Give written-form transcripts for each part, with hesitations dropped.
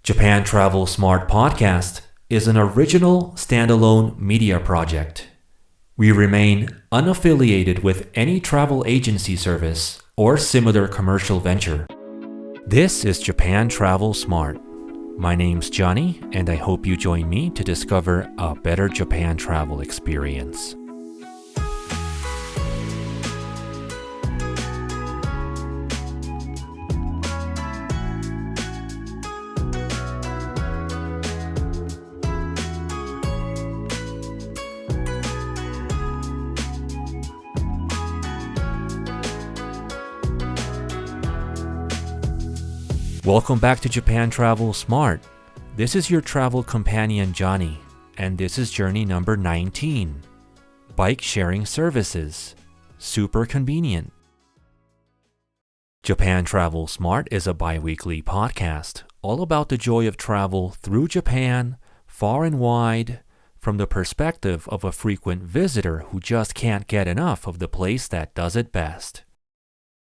Japan Travel Smart Podcast is an original standalone media project. We remain unaffiliated with any travel agency service or similar commercial venture. This is Japan Travel Smart. My name's Johnny, and I hope you join me to discover a better Japan travel experience. Welcome back to Japan Travel Smart. This is your travel companion Johnny, and this is journey number 19. Bike sharing services. Super convenient. Japan Travel Smart is a bi-weekly podcast all about the joy of travel through Japan, far and wide, from the perspective of a frequent visitor who just can't get enough of the place that does it best.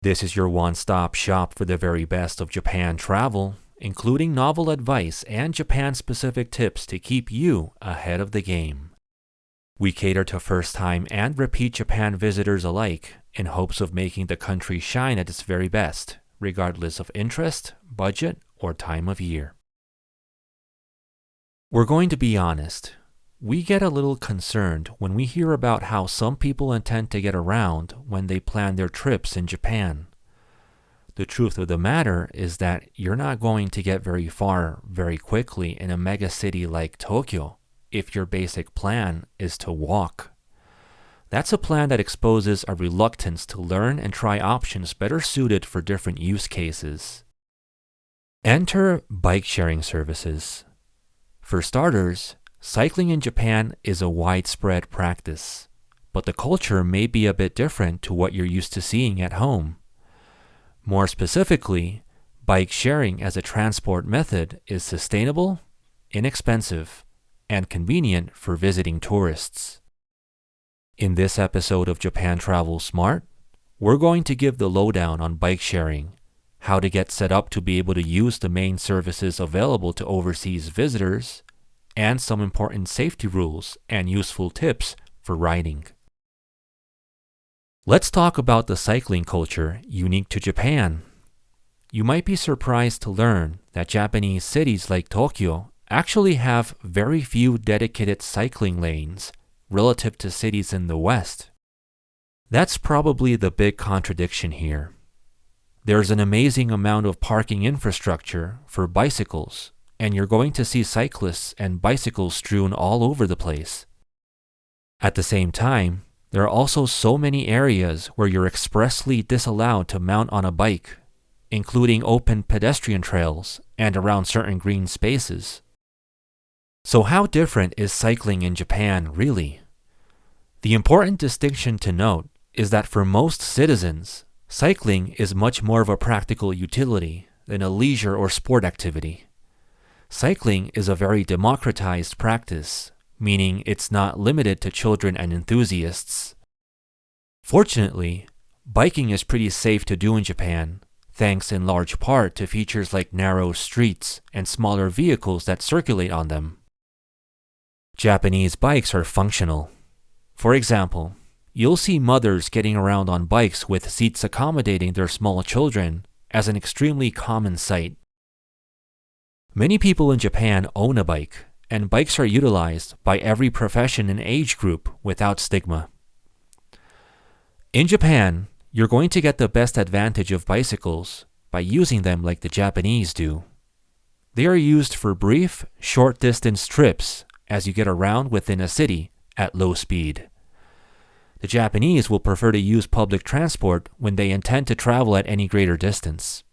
This is your one-stop shop for the very best of Japan travel, including novel advice and Japan-specific tips to keep you ahead of the game. We cater to first-time and repeat Japan visitors alike in hopes of making the country shine at its very best, regardless of interest, budget, or time of year. We're going to be honest. We get a little concerned when we hear about how some people intend to get around when they plan their trips in Japan. The truth of the matter is that you're not going to get very far very quickly in a mega city like Tokyo if your basic plan is to walk. That's a plan that exposes a reluctance to learn and try options better suited for different use cases. Enter bike sharing services. For starters, cycling in Japan is a widespread practice, but the culture may be a bit different to what you're used to seeing at home. More specifically, bike sharing as a transport method is sustainable, inexpensive, and convenient for visiting tourists. In this episode of Japan Travel Smart, we're going to give the lowdown on bike sharing, how to get set up to be able to use the main services available to overseas visitors, and some important safety rules and useful tips for riding. Let's talk about the cycling culture unique to Japan. You might be surprised to learn that Japanese cities like Tokyo actually have very few dedicated cycling lanes relative to cities in the West. That's probably the big contradiction here. There's an amazing amount of parking infrastructure for bicycles, and you're going to see cyclists and bicycles strewn all over the place. At the same time, there are also so many areas where you're expressly disallowed to mount on a bike, including open pedestrian trails and around certain green spaces. So how different is cycling in Japan, really? The important distinction to note is that for most citizens, cycling is much more of a practical utility than a leisure or sport activity. Cycling is a very democratized practice, meaning it's not limited to children and enthusiasts. Fortunately, biking is pretty safe to do in Japan, thanks in large part to features like narrow streets and smaller vehicles that circulate on them. Japanese bikes are functional. For example, you'll see mothers getting around on bikes with seats accommodating their small children as an extremely common sight. Many people in Japan own a bike, and bikes are utilized by every profession and age group without stigma. In Japan, you're going to get the best advantage of bicycles by using them like the Japanese do. They are used for brief, short-distance trips as you get around within a city at low speed. The Japanese will prefer to use public transport when they intend to travel at any greater distance.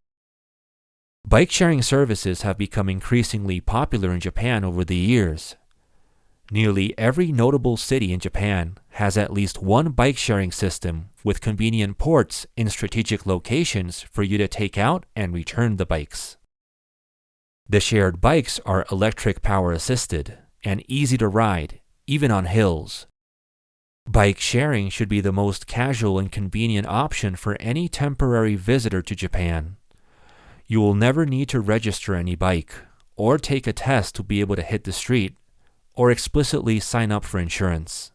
Bike sharing services have become increasingly popular in Japan over the years. Nearly every notable city in Japan has at least one bike sharing system with convenient ports in strategic locations for you to take out and return the bikes. The shared bikes are electric power assisted and easy to ride, even on hills. Bike sharing should be the most casual and convenient option for any temporary visitor to Japan. You will never need to register any bike or take a test to be able to hit the street, or explicitly sign up for insurance.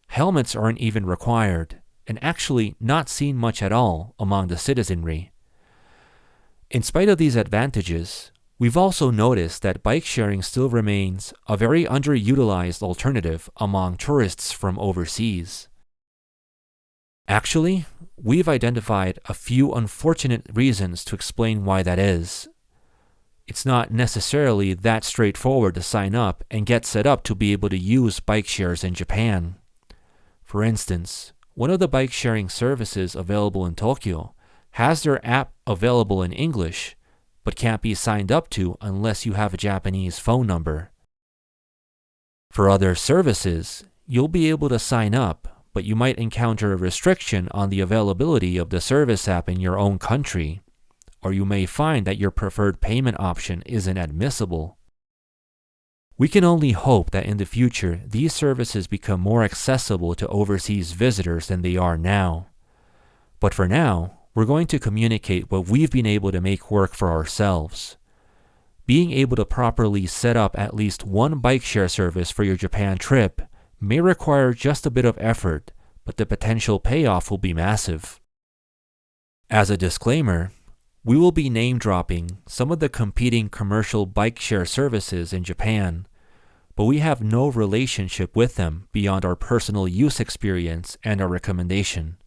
Helmets aren't even required, and actually not seen much at all among the citizenry. In spite of these advantages, we've also noticed that bike sharing still remains a very underutilized alternative among tourists from overseas. Actually, we've identified a few unfortunate reasons to explain why that is. It's not necessarily that straightforward to sign up and get set up to be able to use bike shares in Japan. For instance, one of the bike sharing services available in Tokyo has their app available in English, but can't be signed up to unless you have a Japanese phone number. For other services, you'll be able to sign up, but you might encounter a restriction on the availability of the service app in your own country, or you may find that your preferred payment option isn't admissible. We can only hope that in the future these services become more accessible to overseas visitors than they are now. But for now, we're going to communicate what we've been able to make work for ourselves. Being able to properly set up at least one bike share service for your Japan trip may require just a bit of effort, but the potential payoff will be massive. As a disclaimer, we will be name-dropping some of the competing commercial bike share services in Japan, but we have no relationship with them beyond our personal use experience and our recommendation.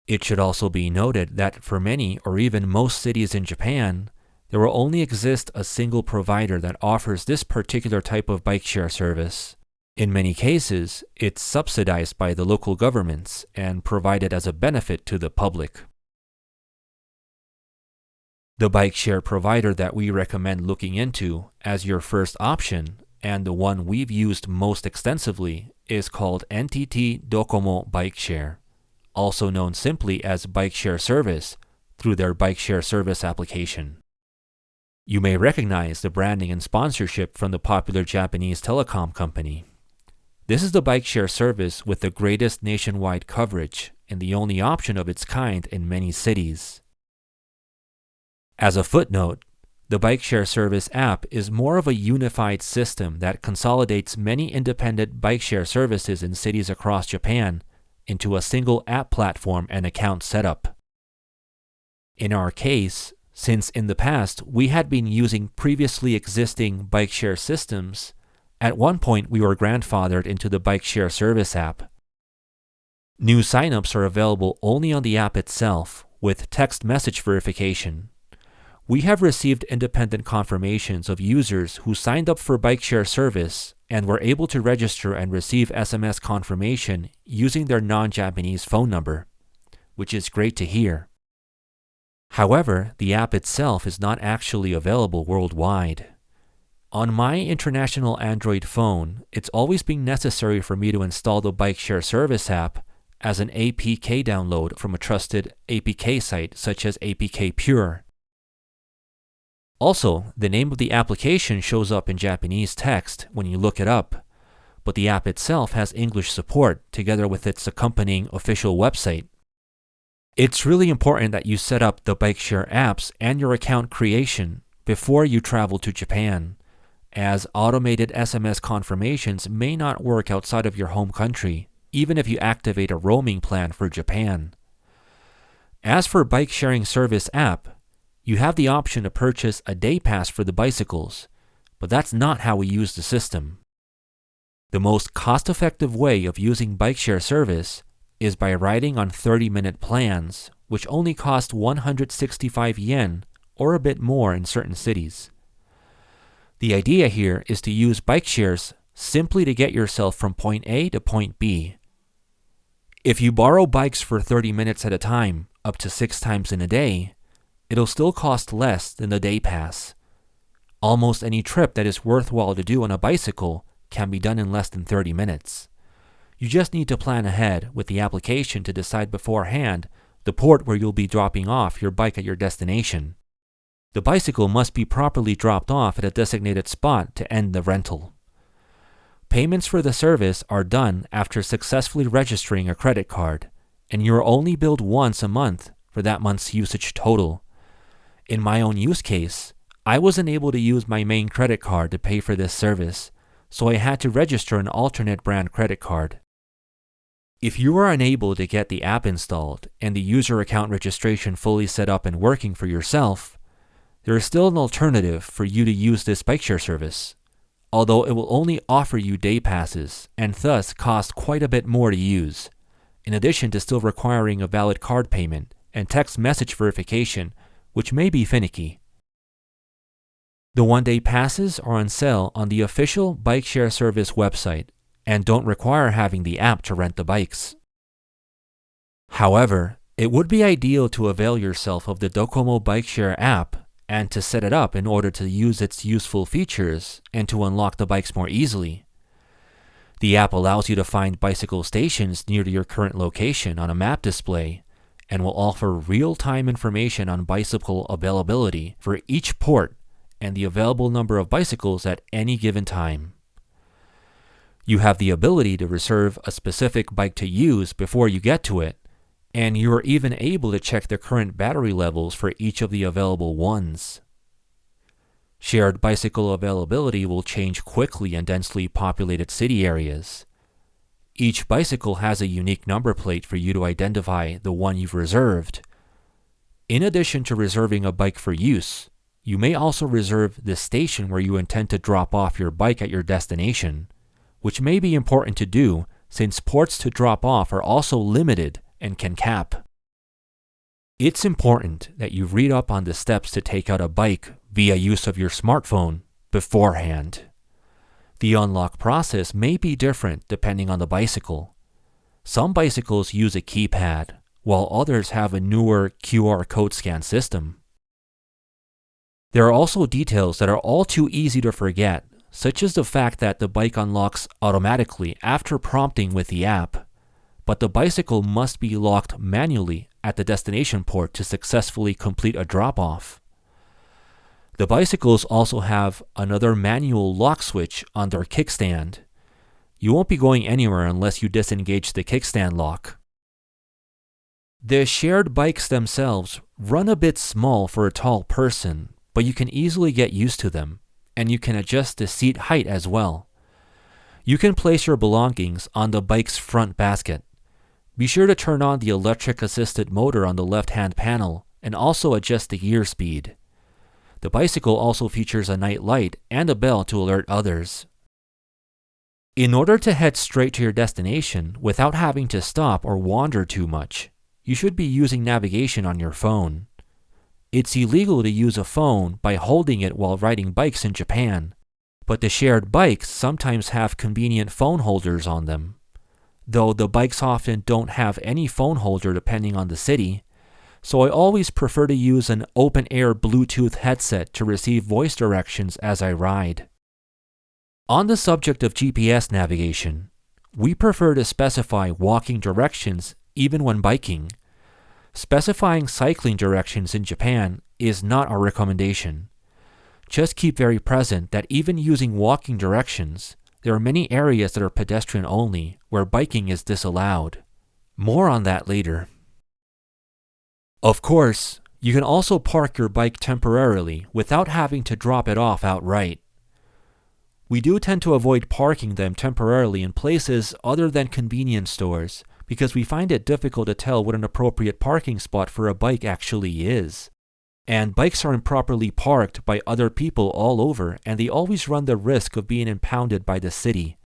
It should also be noted that for many or even most cities in Japan, there will only exist a single provider that offers this particular type of bike share service. In many cases, it's subsidized by the local governments and provided as a benefit to the public. The bike share provider that we recommend looking into as your first option, and the one we've used most extensively, is called NTT Docomo Bike Share, also known simply as Bike Share Service, through their Bike Share Service application. You may recognize the branding and sponsorship from the popular Japanese telecom company. This is the bike share service with the greatest nationwide coverage and the only option of its kind in many cities. As a footnote, the bike share service app is more of a unified system that consolidates many independent bike share services in cities across Japan into a single app platform and account setup. In our case, since in the past we had been using previously existing bike share systems, at one point we were grandfathered into the bike share service app. New signups are available only on the app itself with text message verification. We have received independent confirmations of users who signed up for bike share service and were able to register and receive SMS confirmation using their non-Japanese phone number, which is great to hear. However, the app itself is not actually available worldwide. On my international Android phone, it's always been necessary for me to install the bike share service app as an APK download from a trusted APK site such as APK Pure. Also, the name of the application shows up in Japanese text when you look it up, but the app itself has English support together with its accompanying official website. It's really important that you set up the bike share apps and your account creation before you travel to Japan, as automated SMS confirmations may not work outside of your home country, even if you activate a roaming plan for Japan. As for bike sharing service app, you have the option to purchase a day pass for the bicycles, but that's not how we use the system. The most cost-effective way of using bike share service is by riding on 30-minute plans, which only cost 165 yen or a bit more in certain cities. The idea here is to use bike shares simply to get yourself from point A to point B. If you borrow bikes for 30 minutes at a time, up to 6 times in a day, it'll still cost less than the day pass. Almost any trip that is worthwhile to do on a bicycle can be done in less than 30 minutes. You just need to plan ahead with the application to decide beforehand the port where you'll be dropping off your bike at your destination. The bicycle must be properly dropped off at a designated spot to end the rental. Payments for the service are done after successfully registering a credit card, and you're only billed once a month for that month's usage total. In my own use case, I wasn't able to use my main credit card to pay for this service, so I had to register an alternate brand credit card. If you are unable to get the app installed and the user account registration fully set up and working for yourself, there is still an alternative for you to use this bike share service, although it will only offer you day passes and thus cost quite a bit more to use, in addition to still requiring a valid card payment and text message verification, which may be finicky. The one-day passes are on sale on the official bike share service website and don't require having the app to rent the bikes. However, it would be ideal to avail yourself of the Docomo Bike Share app and to set it up in order to use its useful features and to unlock the bikes more easily. The app allows you to find bicycle stations near to your current location on a map display and will offer real-time information on bicycle availability for each port and the available number of bicycles at any given time. You have the ability to reserve a specific bike to use before you get to it, and you are even able to check the current battery levels for each of the available ones. Shared bicycle availability will change quickly in densely populated city areas. Each bicycle has a unique number plate for you to identify the one you've reserved. In addition to reserving a bike for use, you may also reserve the station where you intend to drop off your bike at your destination, which may be important to do since ports to drop off are also limited and can cap. It's important that you read up on the steps to take out a bike via use of your smartphone beforehand. The unlock process may be different depending on the bicycle. Some bicycles use a keypad, while others have a newer QR code scan system. There are also details that are all too easy to forget, such as the fact that the bike unlocks automatically after prompting with the app, but the bicycle must be locked manually at the destination port to successfully complete a drop-off. The bicycles also have another manual lock switch on their kickstand. You won't be going anywhere unless you disengage the kickstand lock. The shared bikes themselves run a bit small for a tall person, but you can easily get used to them, and you can adjust the seat height as well. You can place your belongings on the bike's front basket. Be sure to turn on the electric-assisted motor on the left-hand panel and also adjust the gear speed. The bicycle also features a night light and a bell to alert others. In order to head straight to your destination without having to stop or wander too much, you should be using navigation on your phone. It's illegal to use a phone by holding it while riding bikes in Japan, but the shared bikes sometimes have convenient phone holders on them. Though the bikes often don't have any phone holder depending on the city, so I always prefer to use an open-air Bluetooth headset to receive voice directions as I ride. On the subject of GPS navigation, we prefer to specify walking directions even when biking. Specifying cycling directions in Japan is not our recommendation. Just keep very present that even using walking directions, there are many areas that are pedestrian only where biking is disallowed. More on that later. Of course, you can also park your bike temporarily without having to drop it off outright. We do tend to avoid parking them temporarily in places other than convenience stores because we find it difficult to tell what an appropriate parking spot for a bike actually is. And bikes are improperly parked by other people all over, and they always run the risk of being impounded by the city.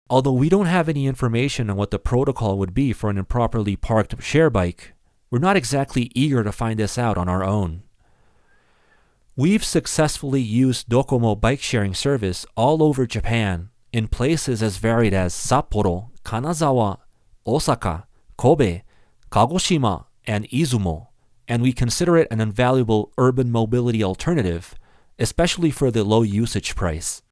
Although we don't have any information on what the protocol would be for an improperly parked share bike, we're not exactly eager to find this out on our own. We've successfully used Docomo bike sharing service all over Japan, in places as varied as Sapporo, Kanazawa, Osaka, Kobe, Kagoshima, and Izumo, and we consider it an invaluable urban mobility alternative, especially for the low usage price.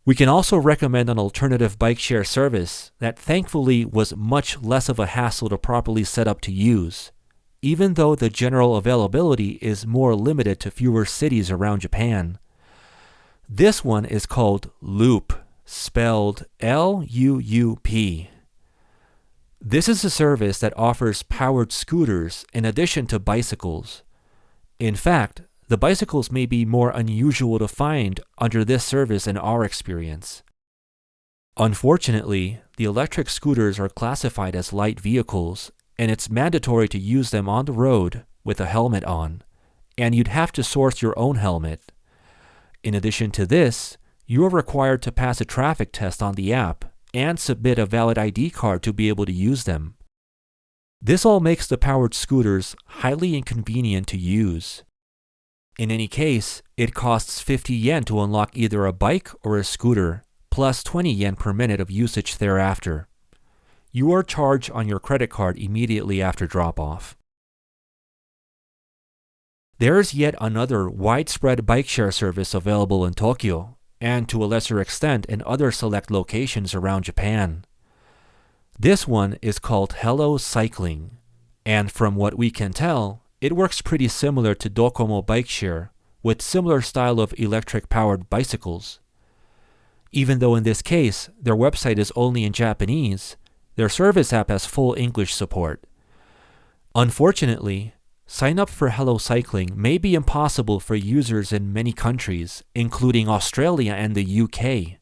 We can also recommend an alternative bike share service that thankfully was much less of a hassle to properly set up to use, even though the general availability is more limited to fewer cities around Japan. This one is called Loop, spelled L-U-U-P. This is a service that offers powered scooters in addition to bicycles. In fact, the bicycles may be more unusual to find under this service in our experience. Unfortunately, the electric scooters are classified as light vehicles, and it's mandatory to use them on the road with a helmet on, and you'd have to source your own helmet. In addition to this, you are required to pass a traffic test on the app and submit a valid ID card to be able to use them. This all makes the powered scooters highly inconvenient to use. In any case, it costs 50 yen to unlock either a bike or a scooter, plus 20 yen per minute of usage thereafter. You are charged on your credit card immediately after drop-off. There is yet another widespread bike share service available in Tokyo, and to a lesser extent in other select locations around Japan. This one is called Hello Cycling, and from what we can tell, it works pretty similar to Docomo Bike Share, with similar style of electric-powered bicycles. Even though in this case, their website is only in Japanese, their service app has full English support. Unfortunately, sign up for Hello Cycling may be impossible for users in many countries, including Australia and the UK,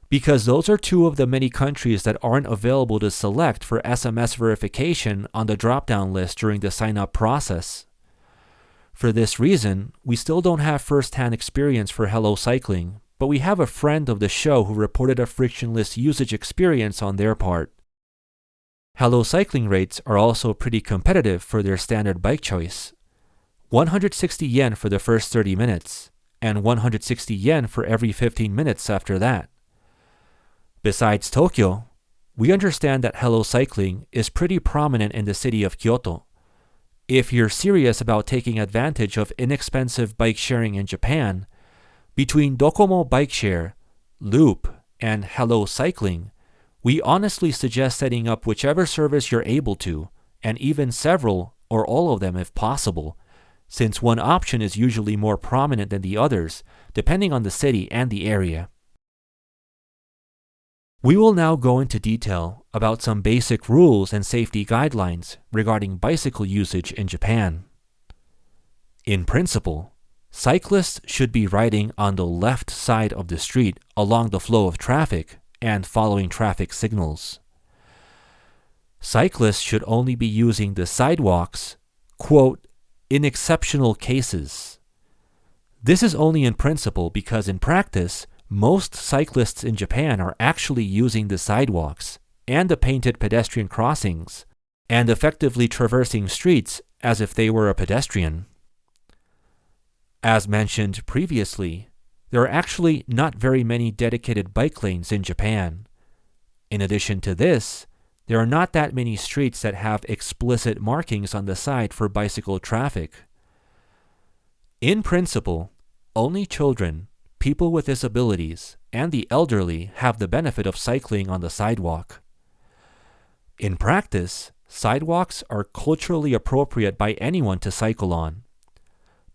because those are two of the many countries that aren't available to select for SMS verification on the drop-down list during the sign-up process. For this reason, we still don't have first-hand experience for Hello Cycling, but we have a friend of the show who reported a frictionless usage experience on their part. Hello Cycling rates are also pretty competitive for their standard bike choice. 160 yen for the first 30 minutes, and 160 yen for every 15 minutes after that. Besides Tokyo, we understand that Hello Cycling is pretty prominent in the city of Kyoto. If you're serious about taking advantage of inexpensive bike sharing in Japan, between Docomo Bike Share, Loop, and Hello Cycling, we honestly suggest setting up whichever service you're able to, and even several or all of them if possible, since one option is usually more prominent than the others, depending on the city and the area. We will now go into detail about some basic rules and safety guidelines regarding bicycle usage in Japan. In principle, cyclists should be riding on the left side of the street along the flow of traffic and following traffic signals. Cyclists should only be using the sidewalks, quote, in exceptional cases. This is only in principle because in practice, most cyclists in Japan are actually using the sidewalks and the painted pedestrian crossings and effectively traversing streets as if they were a pedestrian. As mentioned previously, there are actually not very many dedicated bike lanes in Japan. In addition to this, there are not that many streets that have explicit markings on the side for bicycle traffic. In principle, only children, people with disabilities, and the elderly have the benefit of cycling on the sidewalk. In practice, sidewalks are culturally appropriate by anyone to cycle on.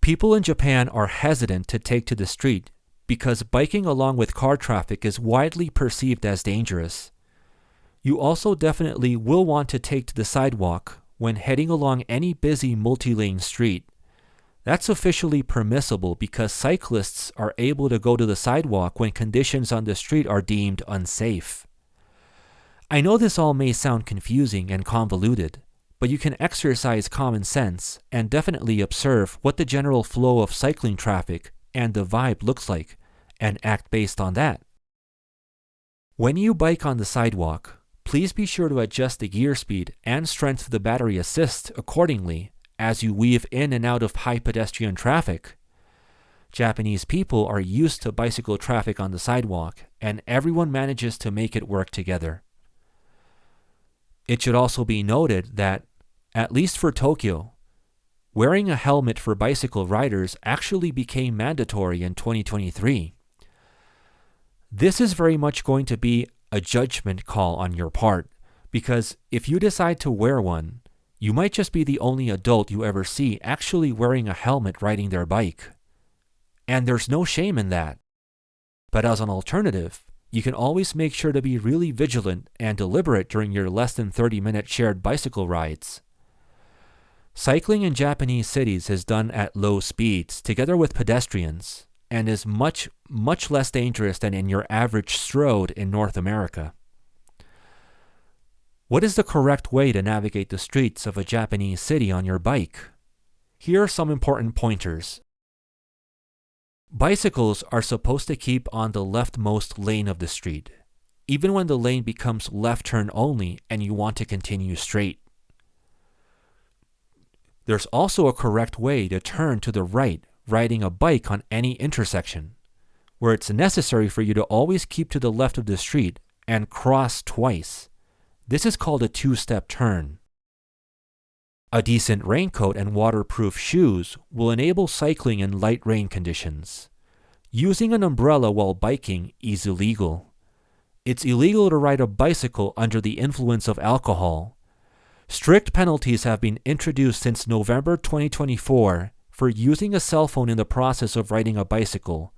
People in Japan are hesitant to take to the street because biking along with car traffic is widely perceived as dangerous. You also definitely will want to take to the sidewalk when heading along any busy multi-lane street. That's officially permissible because cyclists are able to go to the sidewalk when conditions on the street are deemed unsafe. I know this all may sound confusing and convoluted, but you can exercise common sense and definitely observe what the general flow of cycling traffic and the vibe looks like, and act based on that. When you bike on the sidewalk, please be sure to adjust the gear speed and strength of the battery assist accordingly as you weave in and out of high pedestrian traffic. Japanese people are used to bicycle traffic on the sidewalk, and everyone manages to make it work together. It should also be noted that, at least for Tokyo, wearing a helmet for bicycle riders actually became mandatory in 2023. This is very much going to be a judgment call on your part, because if you decide to wear one, you might just be the only adult you ever see actually wearing a helmet riding their bike. And there's no shame in that. But as an alternative, you can always make sure to be really vigilant and deliberate during your less than 30-minute shared bicycle rides. Cycling in Japanese cities is done at low speeds together with pedestrians and is much less dangerous than in your average stroad in North America. What is the correct way to navigate the streets of a Japanese city on your bike? Here are some important pointers. Bicycles are supposed to keep on the leftmost lane of the street, even when the lane becomes left turn only and you want to continue straight. There's also a correct way to turn to the right riding a bike on any intersection, where it's necessary for you to always keep to the left of the street and cross twice. This is called a two-step turn. A decent raincoat and waterproof shoes will enable cycling in light rain conditions. Using an umbrella while biking is illegal. It's illegal to ride a bicycle under the influence of alcohol. Strict penalties have been introduced since November 2024 for using a cell phone in the process of riding a bicycle,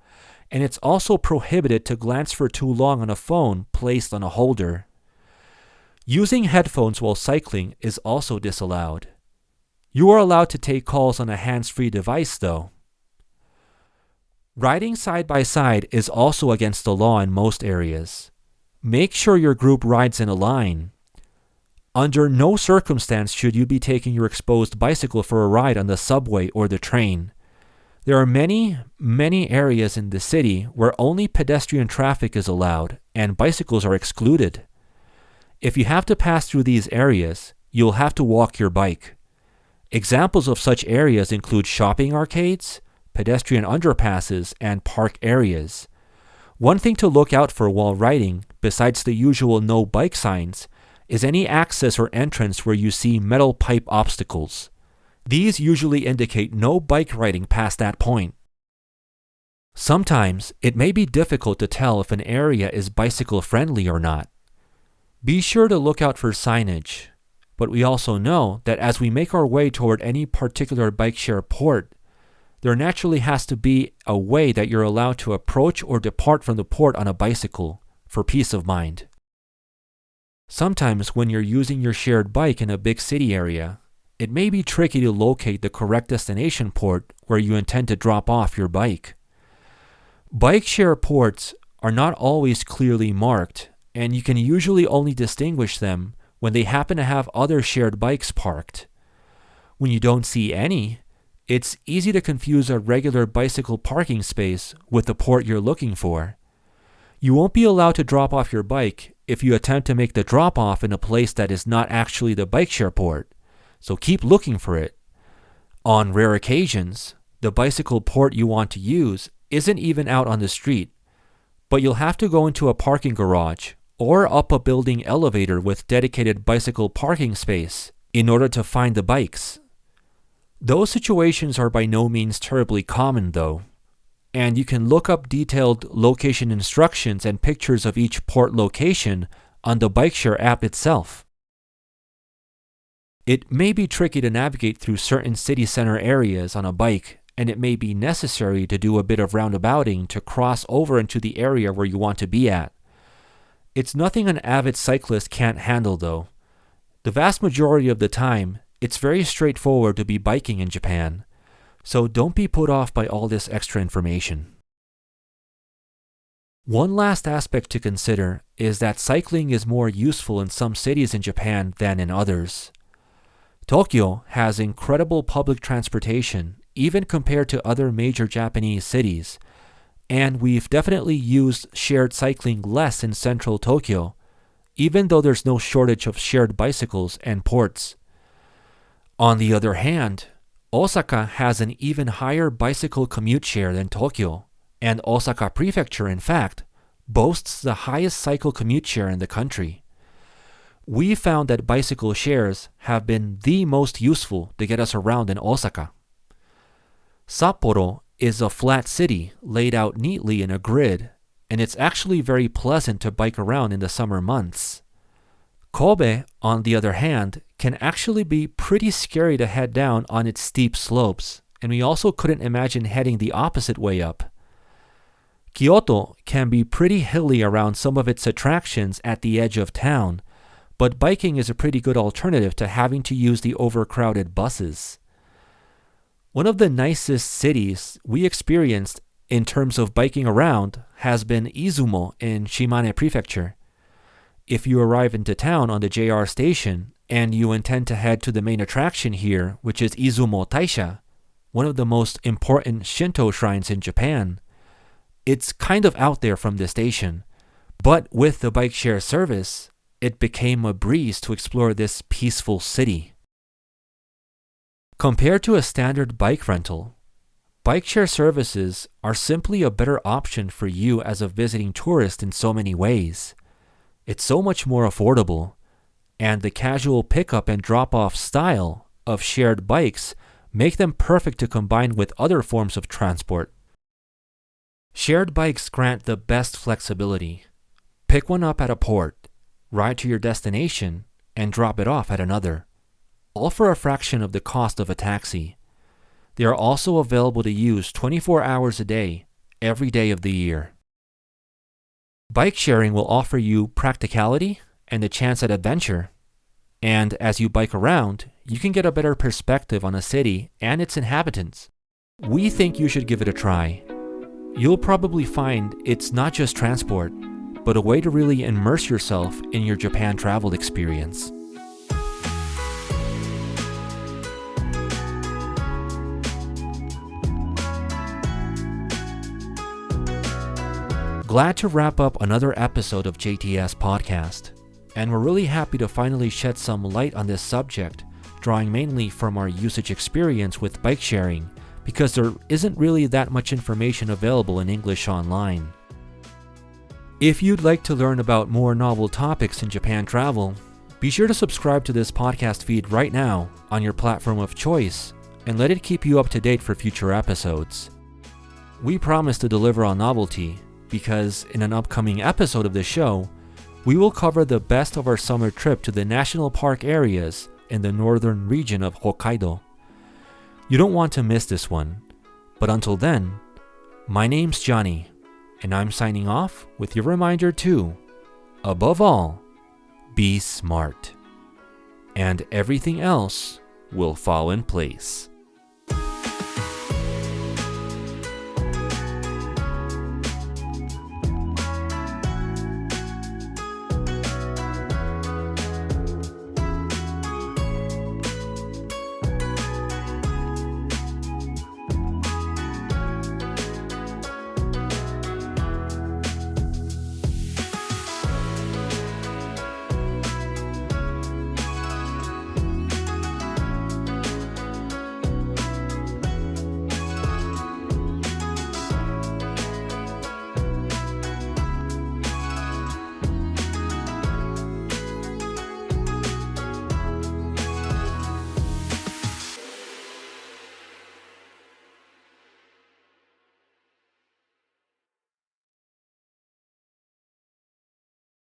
and it's also prohibited to glance for too long on a phone placed on a holder. Using headphones while cycling is also disallowed. You are allowed to take calls on a hands-free device, though. Riding side by side is also against the law in most areas. Make sure your group rides in a line. Under no circumstance should you be taking your exposed bicycle for a ride on the subway or the train. There are many areas in the city where only pedestrian traffic is allowed and bicycles are excluded. If you have to pass through these areas, you'll have to walk your bike. Examples of such areas include shopping arcades, pedestrian underpasses, and park areas. One thing to look out for while riding, besides the usual no bike signs, is any access or entrance where you see metal pipe obstacles. These usually indicate no bike riding past that point. Sometimes it may be difficult to tell if an area is bicycle friendly or not. Be sure to look out for signage, but we also know that as we make our way toward any particular bike share port, there naturally has to be a way that you're allowed to approach or depart from the port on a bicycle for peace of mind. Sometimes when you're using your shared bike in a big city area, it may be tricky to locate the correct destination port where you intend to drop off your bike. Bike share ports are not always clearly marked, and you can usually only distinguish them when they happen to have other shared bikes parked. When you don't see any, it's easy to confuse a regular bicycle parking space with the port you're looking for. You won't be allowed to drop off your bike if you attempt to make the drop-off in a place that is not actually the bike share port, so keep looking for it. On rare occasions, the bicycle port you want to use isn't even out on the street, but you'll have to go into a parking garage or up a building elevator with dedicated bicycle parking space in order to find the bikes. Those situations are by no means terribly common, though, and you can look up detailed location instructions and pictures of each port location on the bikeshare app itself. It may be tricky to navigate through certain city center areas on a bike, and it may be necessary to do a bit of roundabouting to cross over into the area where you want to be at. It's nothing an avid cyclist can't handle, though. The vast majority of the time, it's very straightforward to be biking in Japan. So don't be put off by all this extra information. One last aspect to consider is that cycling is more useful in some cities in Japan than in others. Tokyo has incredible public transportation, even compared to other major Japanese cities, and we've definitely used shared cycling less in central Tokyo, even though there's no shortage of shared bicycles and ports. On the other hand, Osaka has an even higher bicycle commute share than Tokyo, and Osaka Prefecture, in fact, boasts the highest cycle commute share in the country. We found that bicycle shares have been the most useful to get us around in Osaka. Sapporo is a flat city laid out neatly in a grid, and it's actually very pleasant to bike around in the summer months. Kobe, on the other hand, can actually be pretty scary to head down on its steep slopes, and we also couldn't imagine heading the opposite way up. Kyoto can be pretty hilly around some of its attractions at the edge of town, but biking is a pretty good alternative to having to use the overcrowded buses. One of the nicest cities we experienced in terms of biking around has been Izumo in Shimane Prefecture. If you arrive into town on the JR station and you intend to head to the main attraction here, which is Izumo Taisha, one of the most important Shinto shrines in Japan, it's kind of out there from the station. But with the bike share service, it became a breeze to explore this peaceful city. Compared to a standard bike rental, bike share services are simply a better option for you as a visiting tourist in so many ways. It's so much more affordable, and the casual pickup and drop-off style of shared bikes make them perfect to combine with other forms of transport. Shared bikes grant the best flexibility. Pick one up at a port, ride to your destination, and drop it off at another, all for a fraction of the cost of a taxi. They are also available to use 24 hours a day, every day of the year. Bike sharing will offer you practicality and a chance at adventure. And as you bike around, you can get a better perspective on a city and its inhabitants. We think you should give it a try. You'll probably find it's not just transport, but a way to really immerse yourself in your Japan travel experience. Glad to wrap up another episode of JTS Podcast, and we're really happy to finally shed some light on this subject, drawing mainly from our usage experience with bike sharing, because there isn't really that much information available in English online. If you'd like to learn about more novel topics in Japan travel, be sure to subscribe to this podcast feed right now on your platform of choice and let it keep you up to date for future episodes. We promise to deliver on novelty because in an upcoming episode of the show, we will cover the best of our summer trip to the national park areas in the northern region of Hokkaido. You don't want to miss this one, but until then, my name's Johnny, and I'm signing off with your reminder to, above all, be smart, and everything else will fall in place.